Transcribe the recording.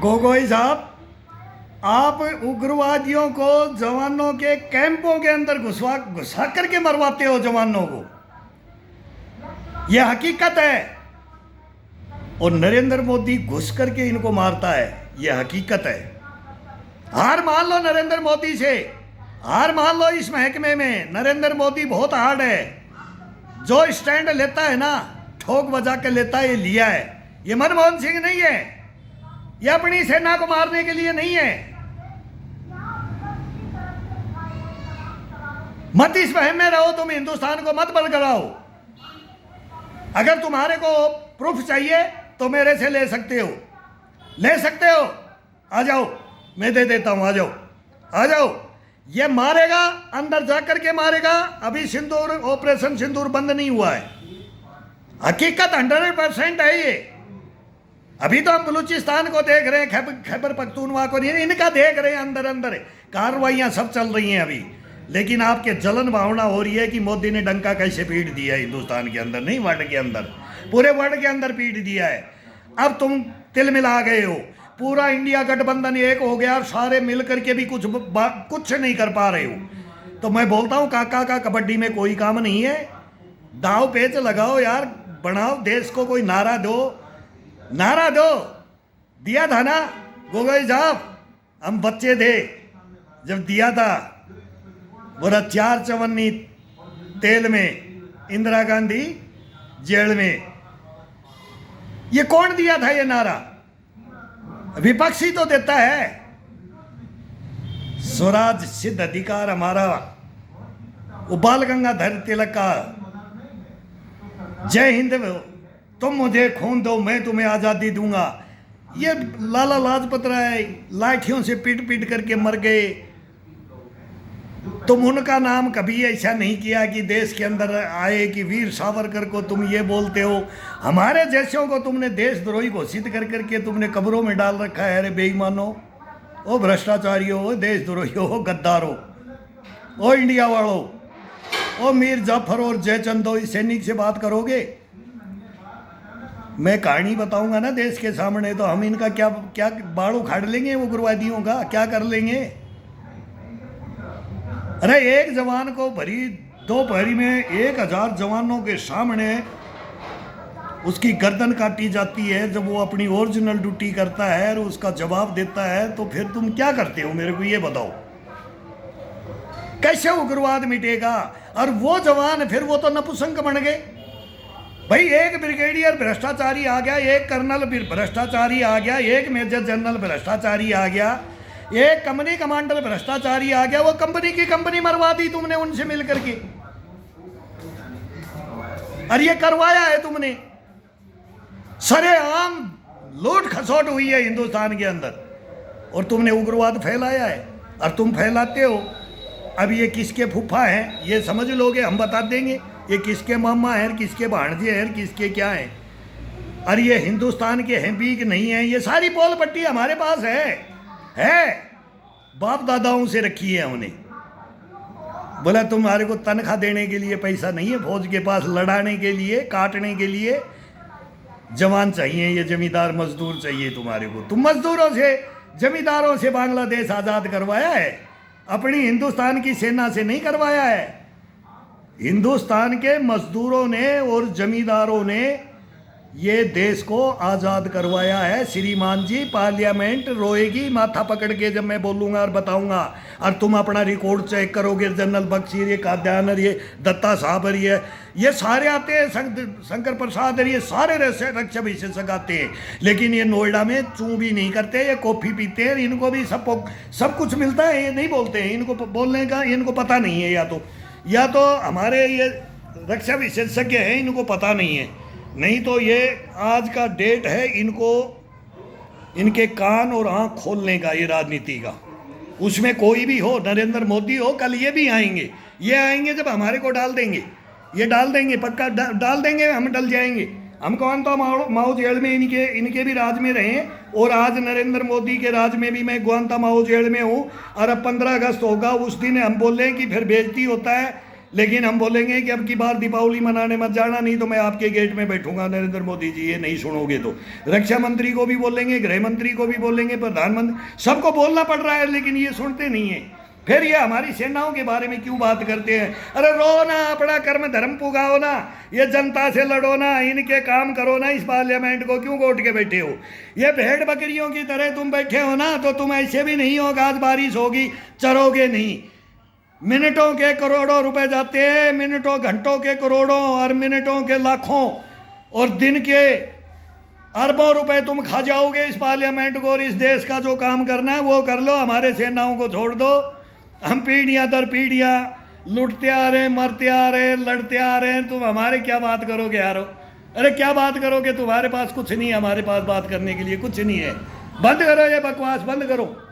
गोगोई साहब, आप उग्रवादियों को जवानों के कैंपों के अंदर घुसा करके मरवाते हो जवानों को, यह हकीकत है। और नरेंद्र मोदी घुस करके इनको मारता है, यह हकीकत है। हार मान लो नरेंद्र मोदी से, हार मान लो इस महकमे में। नरेंद्र मोदी बहुत हार्ड है, जो स्टैंड लेता है ना ठोक बजा के लेता है, ये लिया है। ये मनमोहन सिंह नहीं है, ये अपनी सेना को मारने के लिए नहीं है। मत इस वहम में रहो, तुम हिंदुस्तान को मत बरगलाओ। अगर तुम्हारे को प्रूफ चाहिए तो मेरे से ले सकते हो, ले सकते हो। आ जाओ, मैं दे देता हूं, आ जाओ आ जाओ। ये मारेगा, अंदर जाकर के मारेगा। अभी सिंदूर, ऑपरेशन सिंदूर बंद नहीं हुआ है। हकीकत 100% है ये। अभी तो हम बलूचिस्तान को देख रहे हैं, खैबर पख्तूनवा को नहीं, इनका देख रहे हैं। अंदर अंदर कार्रवाइयां सब चल रही हैं अभी। लेकिन आपके जलन भावना हो रही है कि मोदी ने डंका कैसे पीट दिया हिंदुस्तान के अंदर, नहीं वर्ल्ड के अंदर, पूरे वर्ल्ड के अंदर पीट दिया है। अब तुम तिल मिला गए हो, पूरा इंडिया गठबंधन एक हो गया, सारे मिल करके भी कुछ नहीं कर पा रहे हो। तो मैं बोलता हूं काका का कबड्डी में कोई काम नहीं है। दाव पेच लगाओ यार, बनाओ देश को, कोई नारा दो, नारा दो। दिया था ना गोगोई साहब, हम बच्चे थे जब दिया था। बोला 4 चवन्नी तेल में, इंदिरा गांधी जेल में। ये कौन दिया था ये नारा? विपक्षी तो देता है। स्वराज सिद्ध अधिकार हमारा, वो बाल गंगाधर तिलक का जय हिंद, तुम मुझे खून दो मैं तुम्हें आजादी दूंगा। ये लाला लाजपत राय लाठियों से पीट पीट करके मर गए। तुम उनका नाम कभी ऐसा नहीं किया कि देश के अंदर आए कि वीर सावरकर को तुम ये बोलते हो। हमारे जैसों को तुमने देशद्रोही घोषित कर करके तुमने कब्रों में डाल रखा है। अरे बेईमानो, ओ भ्रष्टाचारियों, ओ देशद्रोहियों, ओ गद्दारों, ओ इंडिया वालों, ओ मीर जाफर और जयचंदो, इस सैनिक से बात करोगे? मैं कहानी बताऊंगा ना देश के सामने, तो हम इनका क्या क्या बाड़ उखाड़ लेंगे, उग्रवादियों का क्या कर लेंगे। अरे एक जवान को भरी दोपहरी में 1000 जवानों के सामने उसकी गर्दन काटी जाती है जब वो अपनी ओरिजिनल ड्यूटी करता है और उसका जवाब देता है, तो फिर तुम क्या करते हो मेरे को ये बताओ। कैसे उग्रवाद मिटेगा? और वो जवान फिर वो तो नपुंसक बन गए भाई। एक ब्रिगेडियर भ्रष्टाचारी आ गया, एक कर्नल भ्रष्टाचारी आ गया, एक मेजर जनरल भ्रष्टाचारी आ गया, एक कंपनी कमांडर भ्रष्टाचारी आ गया। वो कंपनी की कंपनी मरवा दी तुमने उनसे मिल करके, और ये करवाया है तुमने। सरेआम लूट खसोट हुई है हिंदुस्तान के अंदर, और तुमने उग्रवाद फैलाया है, और तुम फैलाते हो। अब ये किसके फूफा हैं ये समझ लोगे, हम बता देंगे। ये किसके मामा हैं, किसके भाणजे हैं, किसके क्या हैं। और ये हिंदुस्तान के हैं भी कि नहीं है, ये सारी पोल पट्टी हमारे पास है। बाप दादाओं से रखी है हमने। बोला तुम्हारे को तनख्वाह देने के लिए पैसा नहीं है फौज के पास, लड़ाने के लिए, काटने के लिए जवान चाहिए, ये जमींदार मजदूर चाहिए तुम्हारे को। तुम मजदूरों से, जमींदारों से बांग्लादेश आज़ाद करवाया है, अपनी हिंदुस्तान की सेना से नहीं करवाया है। हिंदुस्तान के मजदूरों ने और जमींदारों ने ये देश को आज़ाद करवाया है। श्रीमान जी, पार्लियामेंट रोएगी माथा पकड़ के जब मैं बोलूँगा और बताऊँगा। और तुम अपना रिकॉर्ड चेक करोगे, जनरल बख्शी, ये काद्यान, ये दत्ता साहब, ये सारे आते हैं, शंकर प्रसाद, ये सारे रक्षा विशेषज्ञ आते हैं। लेकिन ये नोएडा में चूँ भी नहीं करते, ये कॉफ़ी पीते हैं, इनको भी सब कुछ मिलता है, ये नहीं बोलते हैं। इनको बोलने का इनको पता नहीं है, या तो हमारे ये रक्षा विशेषज्ञ हैं, इनको पता नहीं है। नहीं तो ये आज का डेट है, इनको इनके कान और आँख खोलने का, ये राजनीति का। उसमें कोई भी हो, नरेंद्र मोदी हो, कल ये भी आएंगे। ये आएंगे जब हमारे को डाल देंगे, ये डाल देंगे, पक्का डाल देंगे, हम डल जाएंगे। हम कौन तो माओ जेल में इनके भी राज में रहे, और आज नरेंद्र मोदी के राज में भी मैं गुआंतानामो जेल में हूँ। और अब 15 अगस्त होगा, उस दिन हम बोल रहे हैं कि फिर बेइज्जती होता है, लेकिन हम बोलेंगे कि अब की बार दीपावली मनाने मत जाना, नहीं तो मैं आपके गेट में बैठूंगा नरेंद्र मोदी जी, ये नहीं सुनोगे तो। रक्षा मंत्री को भी बोलेंगे, गृह मंत्री को भी बोलेंगे, प्रधानमंत्री, सबको बोलना पड़ रहा है, लेकिन ये सुनते नहीं है। फिर ये हमारी सेनाओं के बारे में क्यों बात करते हैं? अरे रो ना, अपना कर्म धर्म पुगाओ ना, ये जनता से लड़ो ना, इनके काम करो ना, इस पार्लियामेंट को क्यों गोट के बैठे हो? ये भेड़ बकरियों की तरह तुम बैठे हो ना, तो तुम ऐसे भी नहीं हो, आज बारिश होगी चरोगे नहीं। मिनटों के करोड़ों रुपए जाते हैं, मिनटों घंटों के करोड़ों और मिनटों के लाखों और दिन के अरबों रुपए तुम खा जाओगे इस पार्लियामेंट को, और इस देश का जो काम करना है वो कर लो, हमारे सेनाओं को छोड़ दो। हम पीढ़ियां दर पीढ़ियां लुटते आ रहे, मरते आ रहे, लड़ते आ रहे हैं, तुम हमारे क्या बात करोगे यारो? अरे क्या बात करोगे? तुम्हारे पास कुछ नहीं है, हमारे पास बात करने के लिए कुछ नहीं है। बंद करो ये बकवास, बंद करो।